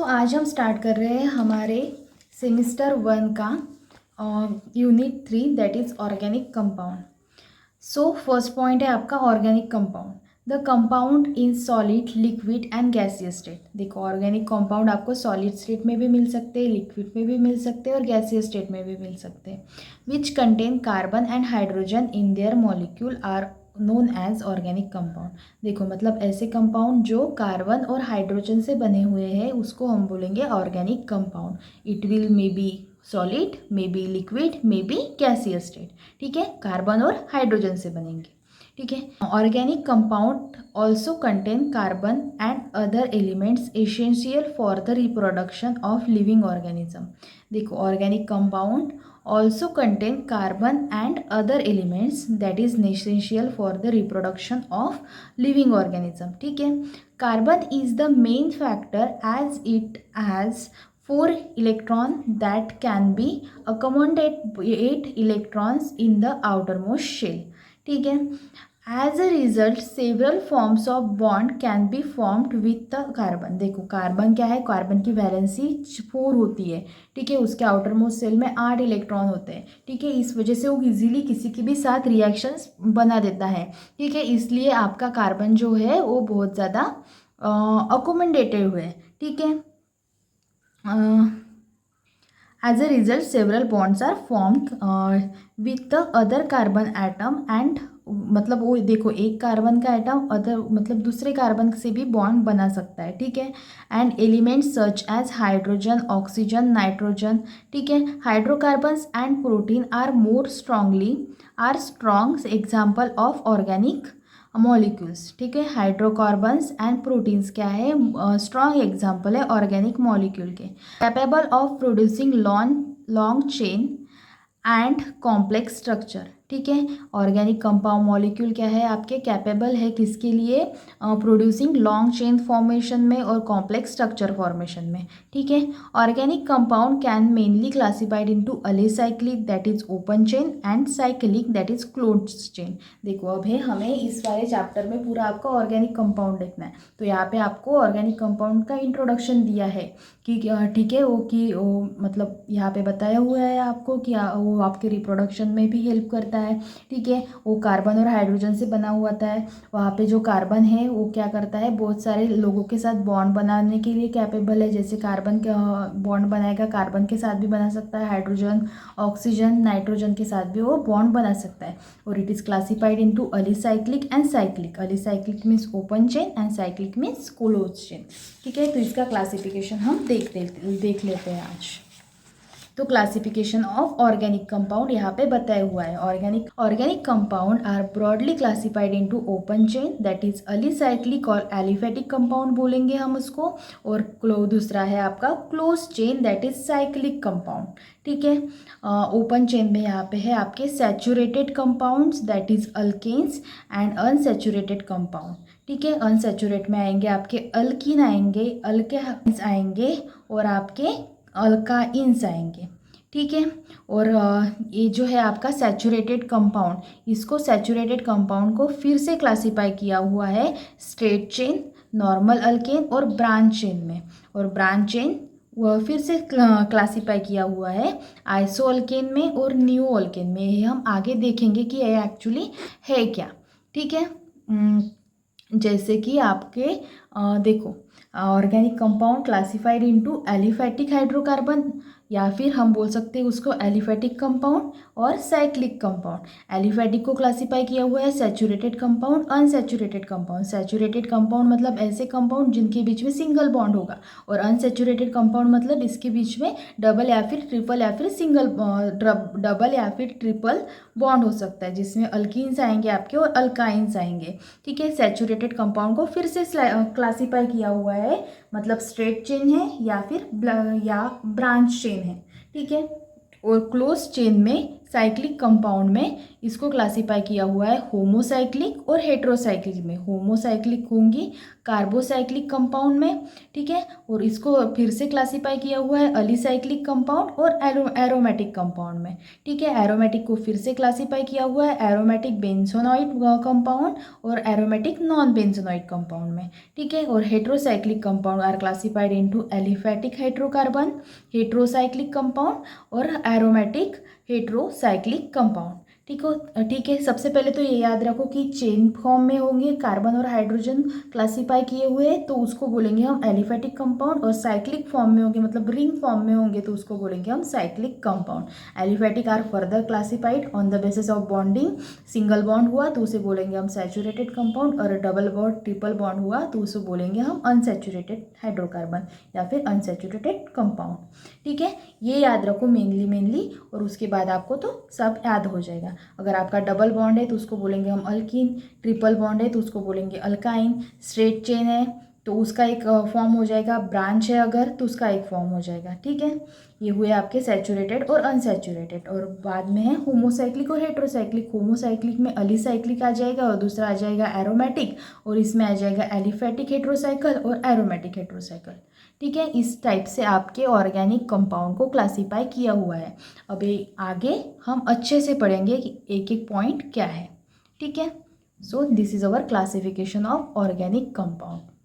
आज हम स्टार्ट कर रहे हैं हमारे सेमिस्टर 1 का unit 3 that is organic compound. First point है आपका organic compound. The compound in solid, liquid and gaseous state. देखो, ऑर्गेनिक कंपाउंड आपको सॉलिड स्टेट में भी मिल सकते हैं, लिक्विड में भी मिल सकते हैं और गैसियस स्टेट में भी मिल सकते हैं। Which contain carbon and hydrogen in their molecule are known as organic compound. देखो, मतलब ऐसे कंपाउंड जो कार्बन और हाइड्रोजन से बने हुए हैं उसको हम बोलेंगे organic compound. It will may be solid, may be liquid, may be gaseous state. ठीक है, कार्बन और हाइड्रोजन से बनेंगे। ठीक है, organic compound also contain carbon and other elements essential for the reproduction of living organism. देखो, organic compound also contain carbon and other elements that is essential for the reproduction of living organism. ठीक है, carbon is the main factor as it has 4 electron that can be accommodate 8 electrons in the outermost shell. ठीक है, as a result several forms of bond can be formed with the carbon. देखो, carbon क्या है, carbon की valency 4 होती है। ठीक है, उसके आउटर मोस्ट सेल में 8 इलेक्ट्रॉन होते हैं। ठीक है, इस वजह से वो इजीली किसी के भी साथ रिएक्शंस बना देता है। ठीक है, इसलिए आपका कार्बन जो है वो बहुत ज़्यादा अकोमोडेटेड हुए। ठीक है, as a result several bonds are formed with the other carbon atom and मतलब वो देखो, एक कार्बन का एटम अदर मतलब दूसरे कार्बन से भी बॉन्ड बना सकता है। ठीक है, and elements such as hydrogen, oxygen, nitrogen. ठीक है, hydrocarbons and protein are more strong example of organic molecules. ठीक है, हाइड्रोकार्बन्स एंड प्रोटीन्स क्या है, स्ट्रॉन्ग एग्जाम्पल है ऑर्गेनिक मॉलिक्यूल के। Capable of producing long chain and complex structure. ठीक है, ऑर्गेनिक कंपाउंड मॉलिक्यूल क्या है आपके, कैपेबल है किसके लिए, प्रोड्यूसिंग लॉन्ग चेन फॉर्मेशन में और कॉम्प्लेक्स स्ट्रक्चर फॉर्मेशन में। ठीक है, organic compound can mainly classified into alicyclic that is open chain and cyclic that is closed chain. देखो, अब है हमें इस वाले चैप्टर में पूरा आपका ऑर्गेनिक कंपाउंड लिखना है। तो यहाँ पे आपको ऑर्गेनिक कंपाउंड का इंट्रोडक्शन दिया है कि ठीक है, वो मतलब यहाँ पे बताया हुआ है आपको कि वो आपके रिप्रोडक्शन में भी हेल्प करता है। ठीक है, वो कार्बन और हाइड्रोजन से बना हुआ है। वहाँ पे जो कार्बन है वो क्या करता है, बहुत सारे लोगों के साथ बॉन्ड बनाने के लिए कैपेबल है। जैसे कार्बन का बॉन्ड बनाएगा, कार्बन के साथ भी बना सकता है, हाइड्रोजन, ऑक्सीजन, नाइट्रोजन के साथ भी वो बॉन्ड बना सकता है। और it is classified into alicyclic and cyclic. Alicyclic means open chain and cyclic means close chain. ठीक है, तो इसका क्लासिफिकेशन हम देख लेते हैं आज। तो क्लासिफिकेशन ऑफ ऑर्गेनिक कंपाउंड यहाँ पे बताया हुआ है। Organic compound are broadly classified into open chain that is alicyclic और एलिफेटिक कंपाउंड बोलेंगे हम उसको। और दूसरा है आपका close chain that is cyclic compound. ठीक है, ओपन चेन में यहाँ पे है आपके saturated compounds that is alkanes and unsaturated compound. ठीक है, अनसैचुरेट में आएंगे आपके अल्कीन आएंगे, अल्केन्स आएंगे और आपके अल्काइंस आएंगे। ठीक है, और ये जो है आपका सैचुरेटेड कंपाउंड, इसको सैचुरेटेड कंपाउंड को फिर से क्लासिफाई किया हुआ है स्ट्रेट चेन, नॉर्मल अल्केन और ब्रांच चेन में। और ब्रांच चेन वह फिर से क्लासिफाई किया हुआ है आइसो अल्केन में और न्यू अल्केन में। ये हम आगे देखेंगे कि ये एक्चुअली है क्या। ठीक है, जैसे कि आपके देखो, organic compound classified into aliphatic hydrocarbon, या फिर हम बोल सकते हैं उसको एलिफेटिक कंपाउंड और साइक्लिक कंपाउंड। एलिफेटिक को क्लासिफाई किया हुआ है saturated compound, unsaturated compound. Saturated compound मतलब ऐसे कंपाउंड जिनके बीच में सिंगल बॉन्ड होगा, और अनसैचुरेटेड कंपाउंड मतलब इसके बीच में डबल या फिर ट्रिपल या फिर डबल या फिर ट्रिपल बॉन्ड हो सकता है, जिसमें अल्कीन्स आएंगे आपके और अल्काइंस आएंगे। ठीक है, सैचुरेटेड कंपाउंड को फिर से क्लासिफाई किया हुआ है, मतलब स्ट्रेट चेन है या फिर या ब्रांच चेन है। ठीक है, और क्लोज चेन में साइक्लिक कंपाउंड में इसको क्लासीफाई किया हुआ है होमोसाइक्लिक और हेट्रोसाइक्लिक में। होमोसाइक्लिक होंगी कार्बोसाइक्लिक कंपाउंड में, ठीक है, और इसको फिर से क्लासीफाई किया हुआ है अलीसाइक्लिक कंपाउंड और एरोमेटिक कंपाउंड में, ठीक है। एरोमेटिक को फिर से क्लासीफाई किया हुआ है एरोमेटिक बेंजोनॉइड कंपाउंड और एरोमेटिक नॉन बेंजोनॉइड कंपाउंड में, ठीक है। और heterocyclic compound are classified into aliphatic hydrocarbon, heterocyclic compound और एरोमेटिक हेट्रोसाइक्लिक कंपाउंड, ठीक है। सबसे पहले तो ये याद रखो कि चेन फॉर्म में होंगे कार्बन और हाइड्रोजन क्लासीफाई किए हुए, तो उसको बोलेंगे हम एलिफेटिक कंपाउंड, और साइक्लिक फॉर्म में होंगे मतलब रिंग फॉर्म में होंगे तो उसको बोलेंगे हम cyclic compound. Aliphatic are further classified on the basis of bonding, single bond हुआ तो उसे बोलेंगे हम सैचुरेटेड कंपाउंड, और डबल बॉन्ड ट्रिपल बॉन्ड हुआ तो उसे बोलेंगे हम अनसैचुरेटेड हाइड्रोकार्बन या फिर अनसैचुरेटेड कंपाउंड, ठीक है। ये याद रखो मेनली, और उसके बाद आपको तो सब याद हो जाएगा। अगर आपका डबल बॉन्ड है तो उसको बोलेंगे हम अल्कीन, ट्रिपल बॉन्ड है तो उसको बोलेंगे अल्काइन, स्ट्रेट चेन है तो उसका एक फॉर्म हो जाएगा, ब्रांच है अगर तो उसका एक फॉर्म हो जाएगा, ठीक है। ये हुए आपके सैचुरेटेड और अनसैचुरेटेड। और बाद में है होमोसाइक्लिक और हेट्रोसाइक्लिक। होमोसाइक्लिक में अलीसाइक्लिक आ जाएगा और दूसरा आ जाएगा एरोमेटिक, और इसमें आ जाएगा एलिफेटिक हेट्रोसाइकल और एरोमेटिक हेट्रोसाइकल, ठीक है। इस टाइप से आपके ऑर्गेनिक कंपाउंड को क्लासीफाई किया हुआ है। अभी आगे हम अच्छे से पढ़ेंगे कि एक एक पॉइंट क्या है, ठीक है। So this is our classification of organic compound.